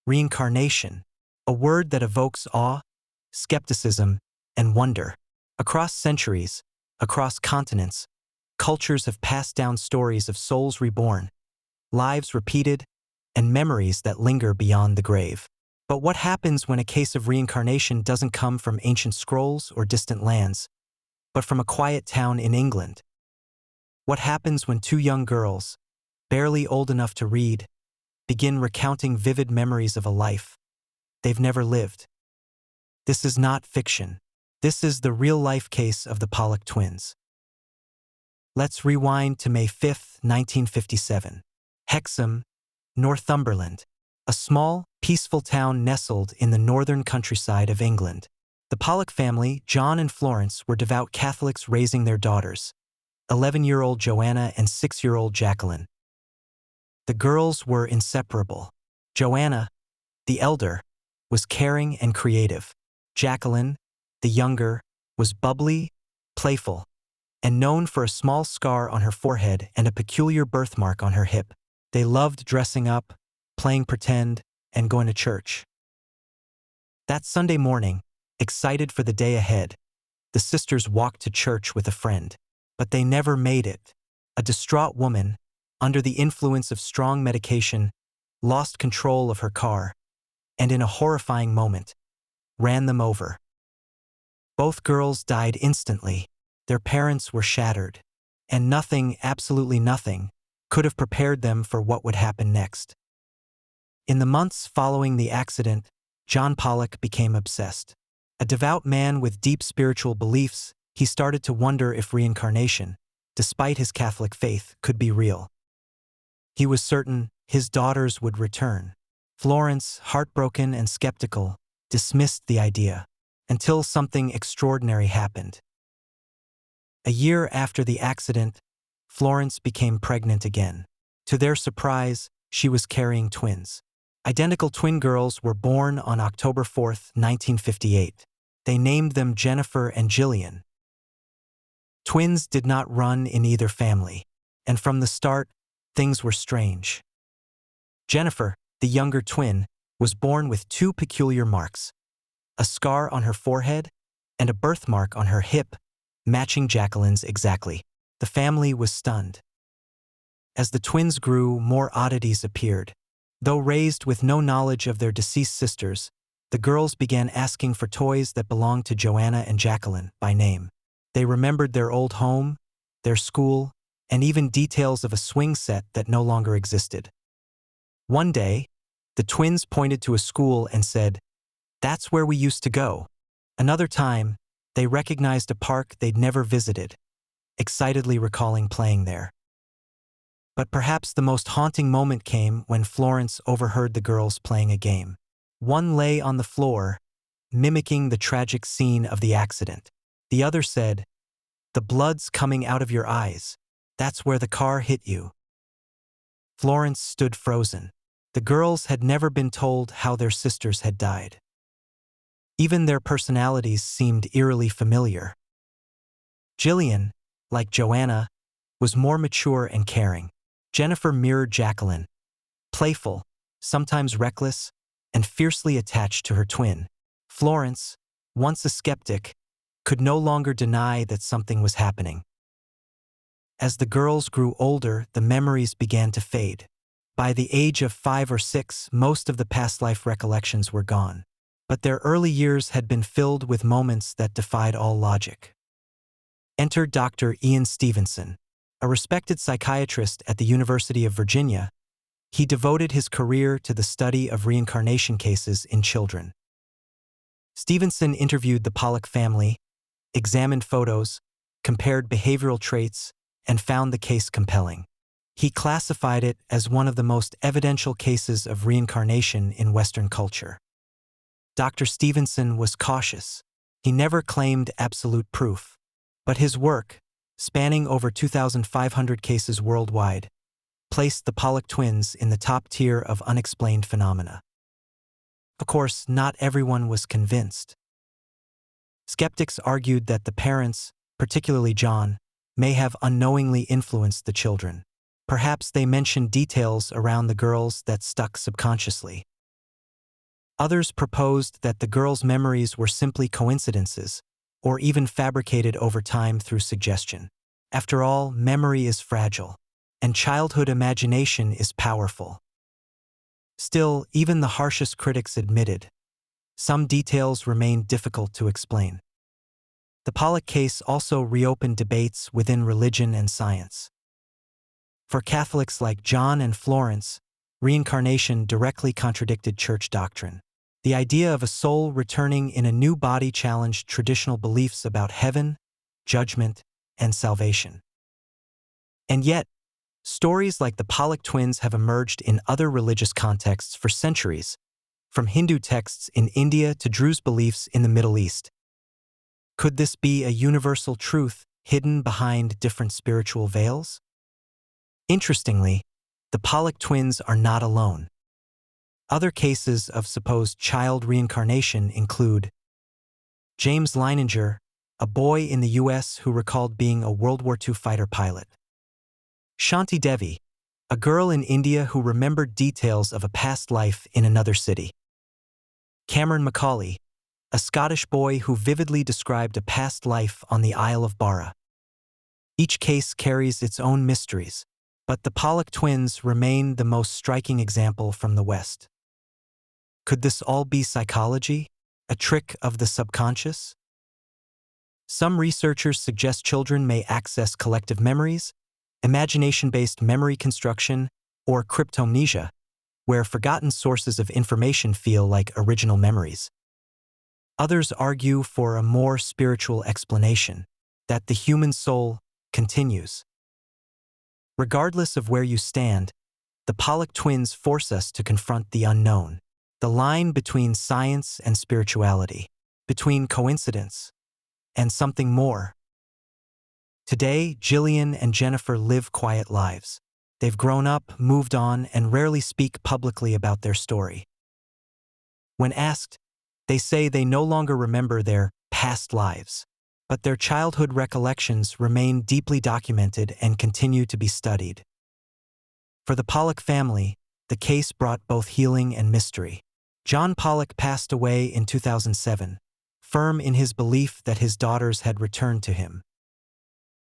Reincarnation, a word that evokes awe, skepticism, and wonder. Across centuries, across continents, cultures have passed down stories of souls reborn, lives repeated, and memories that linger beyond the grave. But what happens when a case of reincarnation doesn't come from ancient scrolls or distant lands, but from a quiet town in England? What happens when two young girls, barely old enough to read, begin recounting vivid memories of a life they've never lived? This is not fiction. This is the real-life case of the Pollock twins. Let's rewind to May 5, 1957. Hexham, Northumberland, a small, peaceful town nestled in the northern countryside of England. The Pollock family, John and Florence, were devout Catholics raising their daughters, 11-year-old Joanna and 6-year-old Jacqueline. The girls were inseparable. Joanna, the elder, was caring and creative. Jacqueline, the younger, was bubbly, playful, and known for a small scar on her forehead and a peculiar birthmark on her hip. They loved dressing up, playing pretend, and going to church. That Sunday morning, excited for the day ahead, the sisters walked to church with a friend. But they never made it. A distraught woman, under the influence of strong medication, lost control of her car, and in a horrifying moment, ran them over. Both girls died instantly. Their parents were shattered, and nothing, absolutely nothing, could have prepared them for what would happen next. In the months following the accident, John Pollock became obsessed. A devout man with deep spiritual beliefs, he started to wonder if reincarnation, despite his Catholic faith, could be real. He was certain his daughters would return. Florence, heartbroken and skeptical, dismissed the idea, until something extraordinary happened. A year after the accident, Florence became pregnant again. To their surprise, she was carrying twins. Identical twin girls were born on October 4, 1958. They named them Jennifer and Jillian. Twins did not run in either family, and from the start, things were strange. Jennifer, the younger twin, was born with two peculiar marks: a scar on her forehead and a birthmark on her hip, matching Jacqueline's exactly. The family was stunned. As the twins grew, more oddities appeared. Though raised with no knowledge of their deceased sisters, the girls began asking for toys that belonged to Joanna and Jacqueline by name. They remembered their old home, their school, and even details of a swing set that no longer existed. One day, the twins pointed to a school and said, "That's where we used to go." Another time, they recognized a park they'd never visited, excitedly recalling playing there. But perhaps the most haunting moment came when Florence overheard the girls playing a game. One lay on the floor, mimicking the tragic scene of the accident. The other said, "The blood's coming out of your eyes. That's where the car hit you." Florence stood frozen. The girls had never been told how their sisters had died. Even their personalities seemed eerily familiar. Jillian, like Joanna, was more mature and caring. Jennifer mirrored Jacqueline, playful, sometimes reckless, and fiercely attached to her twin. Florence, once a skeptic, could no longer deny that something was happening. As the girls grew older, the memories began to fade. By the age of 5 or 6, most of the past life recollections were gone. But their early years had been filled with moments that defied all logic. Enter Dr. Ian Stevenson, a respected psychiatrist at the University of Virginia. He devoted his career to the study of reincarnation cases in children. Stevenson interviewed the Pollock family, examined photos, compared behavioral traits, and found the case compelling. He classified it as one of the most evidential cases of reincarnation in Western culture. Dr. Stevenson was cautious. He never claimed absolute proof, but his work, spanning over 2,500 cases worldwide, placed the Pollock twins in the top tier of unexplained phenomena. Of course, not everyone was convinced. Skeptics argued that the parents, particularly John, may have unknowingly influenced the children. Perhaps they mentioned details around the girls that stuck subconsciously. Others proposed that the girls' memories were simply coincidences, or even fabricated over time through suggestion. After all, memory is fragile, and childhood imagination is powerful. Still, even the harshest critics admitted, some details remain difficult to explain. The Pollock case also reopened debates within religion and science. For Catholics like John and Florence, reincarnation directly contradicted church doctrine. The idea of a soul returning in a new body challenged traditional beliefs about heaven, judgment, and salvation. And yet, stories like the Pollock twins have emerged in other religious contexts for centuries, from Hindu texts in India to Druze beliefs in the Middle East. Could this be a universal truth hidden behind different spiritual veils? Interestingly, the Pollock twins are not alone. Other cases of supposed child reincarnation include James Leininger, a boy in the U.S. who recalled being a World War II fighter pilot. Shanti Devi, a girl in India who remembered details of a past life in another city. Cameron Macaulay, a Scottish boy who vividly described a past life on the Isle of Barra. Each case carries its own mysteries, but the Pollock twins remain the most striking example from the West. Could this all be psychology, a trick of the subconscious? Some researchers suggest children may access collective memories, imagination-based memory construction, or cryptomnesia, where forgotten sources of information feel like original memories. Others argue for a more spiritual explanation, that the human soul continues. Regardless of where you stand, the Pollock twins force us to confront the unknown, the line between science and spirituality, between coincidence and something more. Today, Jillian and Jennifer live quiet lives. They've grown up, moved on, and rarely speak publicly about their story. When asked, they say they no longer remember their past lives, but their childhood recollections remain deeply documented and continue to be studied. For the Pollock family, the case brought both healing and mystery. John Pollock passed away in 2007, firm in his belief that his daughters had returned to him.